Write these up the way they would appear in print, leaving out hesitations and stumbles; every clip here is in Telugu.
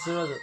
చూడదు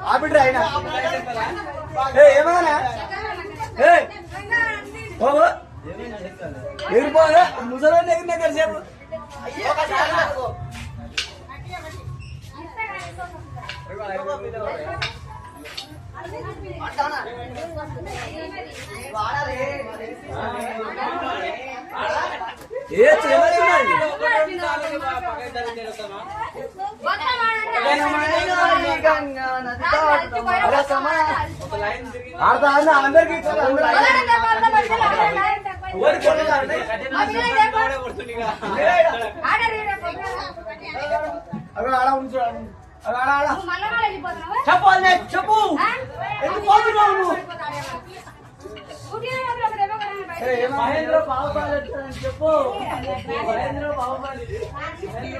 ఆపిడ్రా ఆయన ఏమన్నా ఎగిరిపోదా ముసలి ఎగిరిన సేపు ఏ చేయమని అందరికి చెప్పాలి చెప్పు ఎందుకు పోతున్నావు నువ్వు మహేంద్ర బాహుబలి చెప్పు మహేంద్ర బాహుబలి ఇది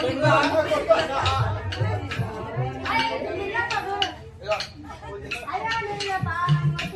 విన్నా నేను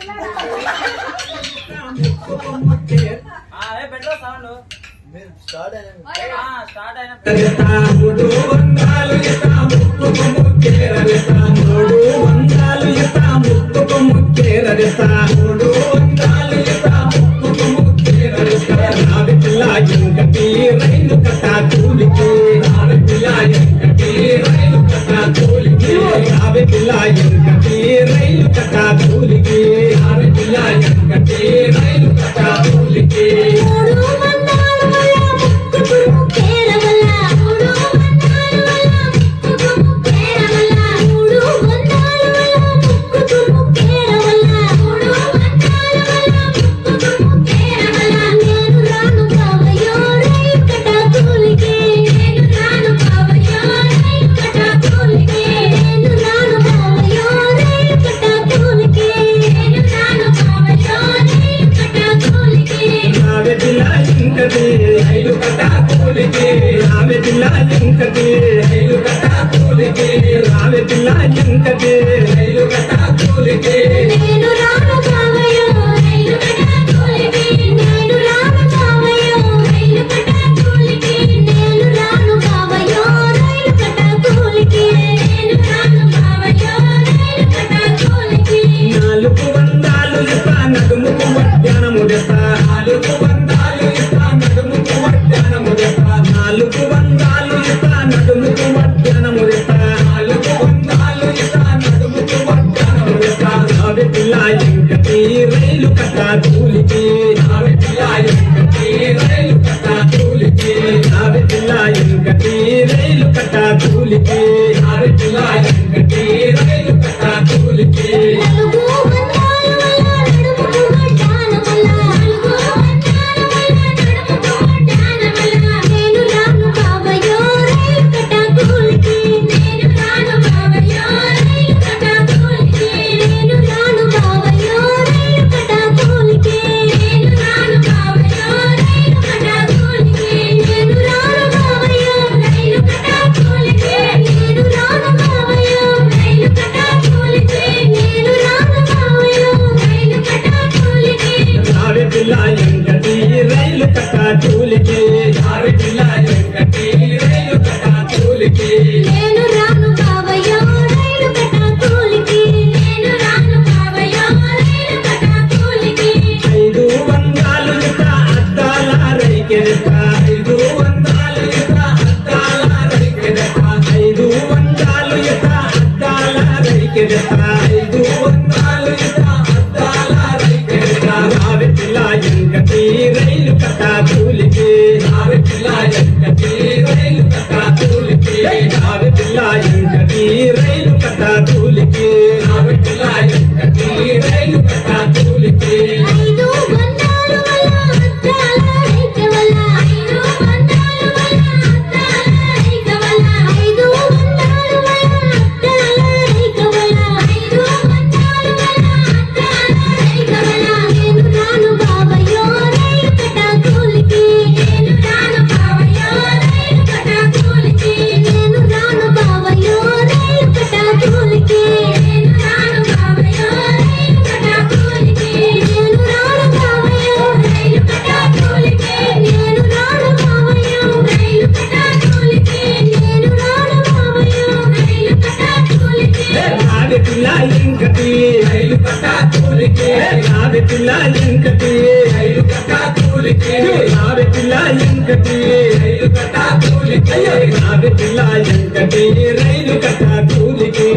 పిల్ల ఎంకటి రైలు కట్ట కూలికి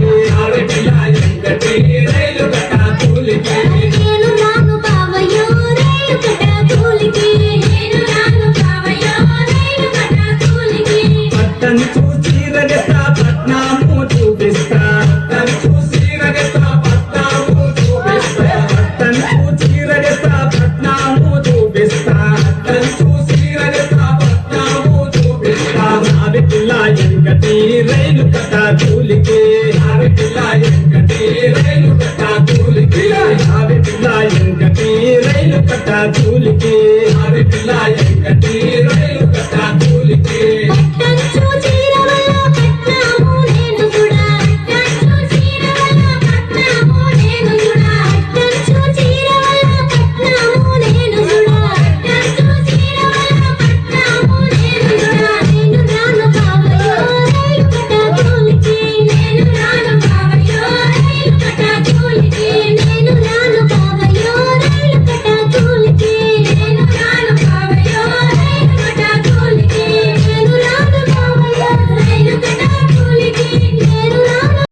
పిల్ల ఎంకటి రైలు కట్ట కూలికి నేను రాను బావయ్యో రైలు కట్ట కూలికి నేను రాను బావయ్యో రైలు కట్ట కూలికి పట్టను చూసి రగస్తా పట్నాము చూపిస్తా పట్టను చూసి రగస్తా పట్నాము చూపిస్తా పట్టను చూసి రగస్తా పట్నాము చూపిస్తా పట్టను చూసి రగస్తా పట్నాము చూపిస్తా నావి పిల్ల ఎంకటి రైలు కట్ట కూలికి నావి పిల్ల ఎంకటి రైలు కట్ట కూలికి నావి పిల్ల ఎంకటి రైలు కట్ట కూలికి నావి పిల్ల ఎంకటి రైలు కట్ట కూలికి పట్టంచు చీరవల్ల పట్నాము నేను కూడా పట్టంచు చీరవల్ల పట్నాము నేను కూడా పట్టంచు చీరవల్ల పట్నాము నేను కూడా పట్టంచు చీరవల్ల పట్నాము నేను కూడా నేను రాను బావయ్యో రైలు కట్ట కూలికి నేను రాను బావయ్యో రైలు కట్ట కూలికి నేను రాను బావయ్యో రైలు కట్ట కూలికి నేను రాను బావయ్యో రైలు కట్ట కూలికి నేను రాను బావయ్యో రైలు కట్ట కూలికి నేను రాను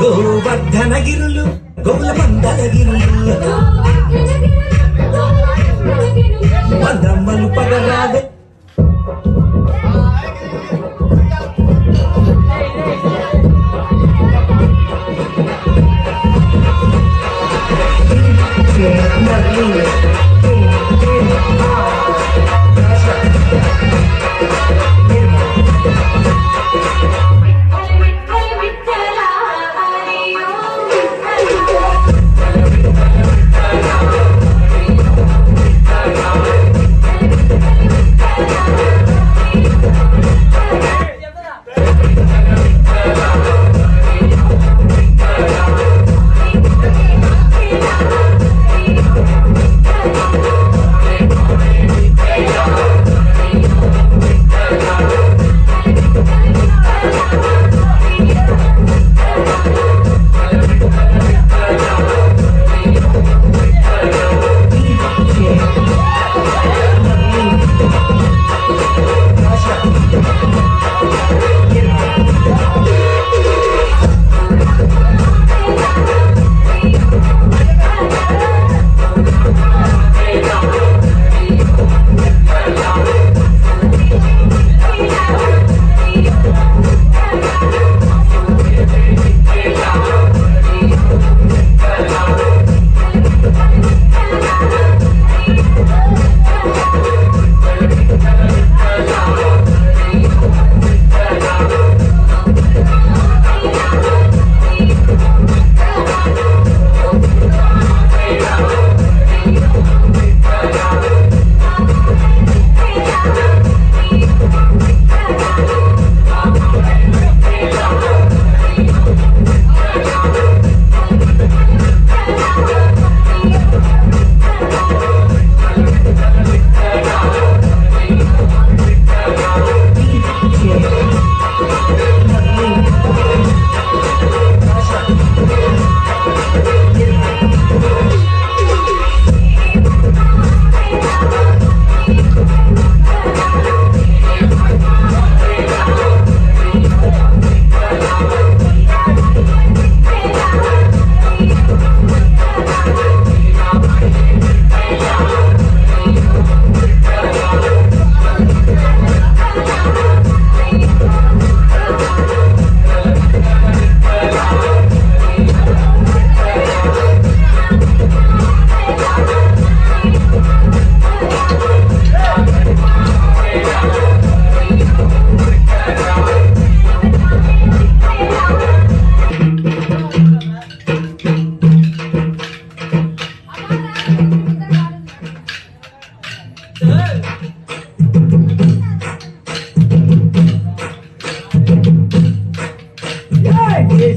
గోవర్ధనగిరులు గోల మందరగిరులు మందమ్మలు పగరాదే విఠల హరియో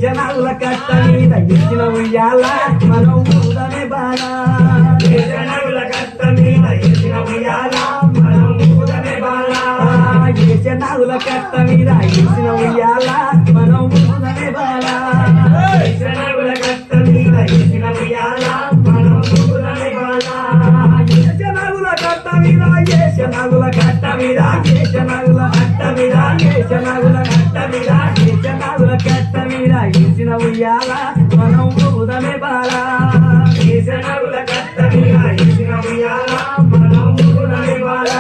జనాల కట్ట మీద ఇచ్చిన ఉయ్యాల మనం ఊదనే బాల జనాల కట్ట మీద ఇచ్చిన ఉయ్యాల మనం ఊదనే బాల జనాల కట్ట మీద ఇచ్చిన ఉయ్యాల మనం ఊదనే బాల జనాల కట్ట మీద ఇచ్చిన ఉయ్యాల మనం ఊదనే బాల జనాల కట్ట మీద జనాల కట్ట మీద జనాల కట్ట మీద జనాల కట్ట మీద జనాల కట్ట మీద ఇచ్చిన ఉయ్యాల మనం ఊదనే బాల జనాల కట్ట మీద ఇచ్చిన ఉయ్యాల మనం ఊదనే బాల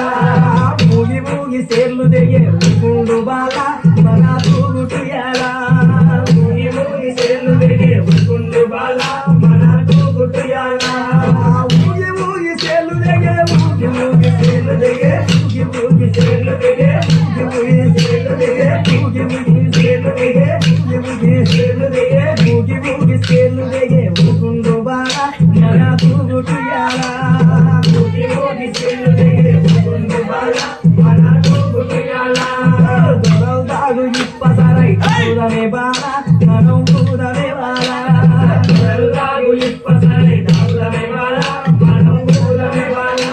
మూగి మూగి సేర్లు దిగే ఊకుండు బాల మన తూగుటుయాల మూగి మూగి సేర్లు దిగే ఊకుండు బాల మన తూగుటుయాల మూగి మూగి సేర్లు దిగే మూగి మూగి సేర్లు దిగే మూగి మూగి సేర్లు దిగే మూగి మూగి సేర్లు దిగే మూగి మూగి సేర్లు దిగే మూగి మూగి సేర్లు దిగే మూగి మూగి సేర్లు దిగే ఊకుండు బాల మన తూగుటుయాల మూగి మూగి సేర్లు దిగే ఊకుండు బాల మన తూగుటుయాల దొరల్ దాగు ఇప్పసరై ఊదనే బాల మనం ఊదనే బాల దొరల్ దాగు ఇప్పసరై ఊదనే బాల మనం ఊదనే బాల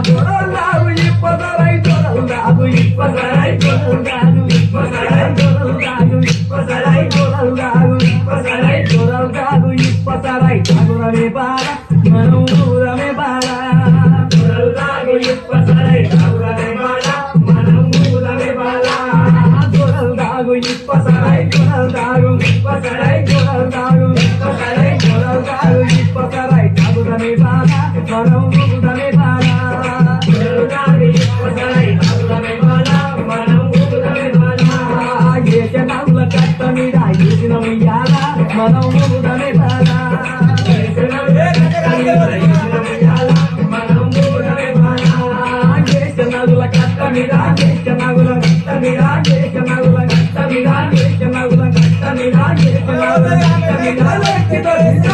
దొరల్ దాగు ఇప్పసరై దొరల్ దాగు ఇప్పసరై దొరల్ దాగు ఇప్పసరై దొరల్ దాగు ఇప్పసరై దొరల్ దాగు ఇప్పసరై దొరల్ దాగు ఇప్పసరై ఊదనే బాల మనం ఊదనే బాల దొరల్ దాగు ఇప్పసరై ఊదనే బాల మనం ఊదనే బాల దొరల్ దాగు ఇప్పసరై దొరల్ దాగు ఇప్పసరై దొరల్ దాగు ఇప్పసరై దొరల్ దాగు ఇప్పసరై ఊదనే బాల మనం ఊదనే బాల దొరల్ దాగు ఇప్పసరై ఊదనే బాల మనం ఊదనే బాల జనాల కట్ట మీద ఇచ్చిన ఉయ్యాల మనం ఊదనే బాల జనాల కట్ట మీద ఇచ్చిన ఉయ్యాల మనం ఊదనే బాల జనాల కట్ట మీద జనాల కట్ట మీద జనాల కట్ట మీద జనాల కట్ట మీద జనాల కట్ట మీద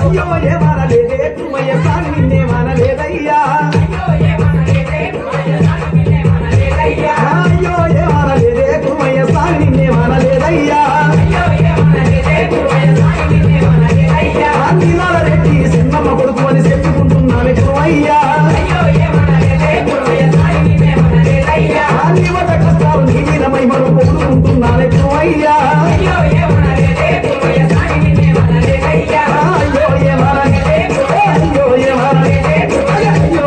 అయ్యో ఏమనలేదే కుమయ్య సామి నిన్నే మనలేదయ్యా అయ్యో ఏమనలేదే కుమయ్య సామి నిన్నే మనలేదయ్యా అయ్యో ఏమనలేదే కుమయ్య సామి నిన్నే మనలేదయ్యా అయ్యో ఏమనలేదే కుమయ్య సామి నిన్నే మనలేదయ్యా నీలాల రెడ్డి సిన్నమ్మ కొడుకు అని చెప్పుకుంటున్నాను కుమయ్యా అయ్యో ఏమనలేదే కుమయ్య సామి నిన్నే మనలేదయ్యా నీ వద్ద కష్టాలు నీలమై మనం పొగుడుకుంటున్నాను కుమయ్యా అయ్యో ఏమనలేదే కుమయ్య సామి నిన్నే మనలేదయ్యా అయ్యో ఏమనలేదే అయ్యో ఏమనలేదే అయ్యో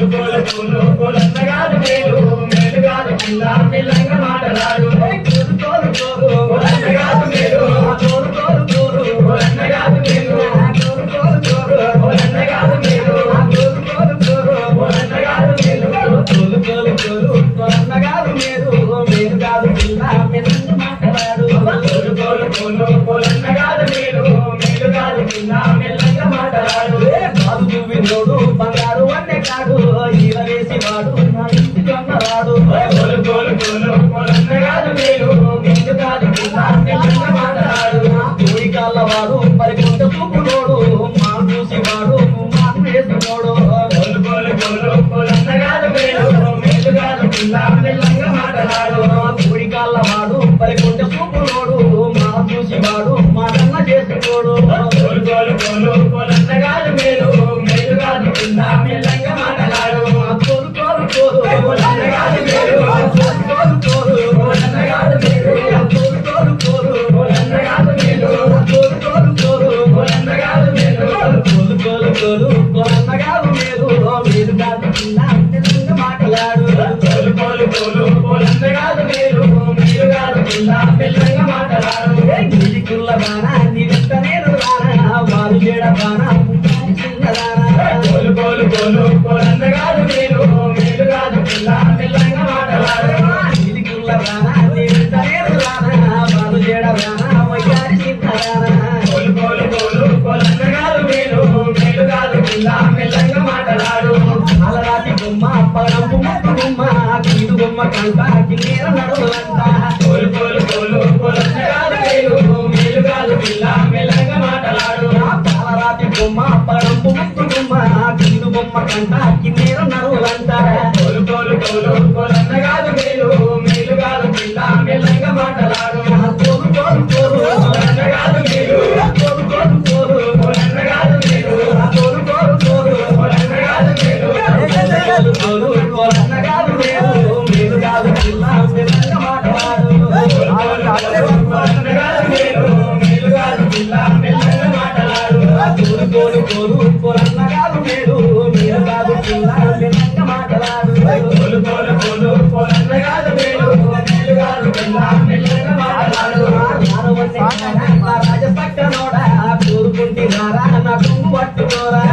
కోలన్నగాదు మేలు మేలుగాదు పిల్ల మెల్లంగా మాటలాడు కోలన్నగాదు మేలు కోలన్నగాదు మేలు కోలన్నగాదు మేలు కోలన్నగాదు మేలు కోలన్నగాదు మేలు మేలుగాదు పిల్ల మెల్లంగా మాటలాడు కోలన్నగాదు మేలు మేలుగాదు పిల్ల మెల్లంగా మాటలాడు బాలు వినోడు బంగారు అన్నే కాడు ఈల వేసి వాడు నా ఇంటి జొన్నరాడు కోలన్నగాదు మేలు మేలుగాదు పిల్ల మెల్లంగా మాటలాడు కోడి కాళ్ళ వాడు పరికొంత చూపునోడు మా చూసి వాడు మాట వేసునోడు కోలన్నగాదు మేలు మేలుగాదు పిల్ల మెల్లంగా మాటలాడు కోడి కాళ్ళ వాడు పరికొంత చూపునోడు మా చూసి వాడు మాటన్న చేసుకోడు కోలన్నగాదు మేలు మేలుగాదు పిల్ల మెల్లంగా మాటలాడు కోలన్నగాదు మేలు కోలన్నగాదు మేలు కోలన్నగాదు మేలు కోలన్నగాదు మేలు కోలన్నగాదు మేలు మేలుగాదు పిల్ల మెల్లంగా మాటలాడు కోలన్నగాదు మేలు మేలుగాదు పిల్ల మెల్లంగా మాటలాడు నీకుల్ల బానా నీ వెంట నేను రానా వారు చేడ బానా కోలన్నగాదు మేలు మేలుగాదు పిల్ల మెల్లంగా మాటలాడు నీకుల్ల బానా నీ వెంట నేను రానా వారు చేడ బానా వయ్యారి సింహరానా కోలన్నగాదు మేలు మేలుగాదు పిల్ల మెల్లంగా మాటలాడు అలరాతి బొమ్మ పరంపు ముక్కు బొమ్మ కీడు బొమ్మ కంట కిన్నేర నడువులంట కోలన్నగాదు మేలు మేలుగాదు పిల్ల మెల్లంగా మాటలాడు అలరాతి బొమ్మ పరంపు ముక్కు బొమ్మ కీడు బొమ్మ కంట కిన్నేర నడువులంట కోలన్నగాదు మేలు మేలుగాదు పిల్ల మెల్లంగా మాటలాడు కోలన్నగాదు మేలు కోలన్నగాదు మేలు కోలన్నగాదు మేలు కోలన్నగాదు మేలు మేలుగాదు పిల్ల మెల్లంగా మాటలాడు కోలన్నగాదు మేలు మేలుగాదు పిల్ల మెల్లంగా మాటలాడు కోలన్నగాదు మేలు మేలుగాదు పిల్ల మెల్లంగా మాటలాడు కోలన్నగాదు మేలు మేలుగాదు పిల్ల మెల్లంగా మాటలాడు రాజపక్కనోడా కోరుకుంటే రారా నా కుంగు పట్టుకోరా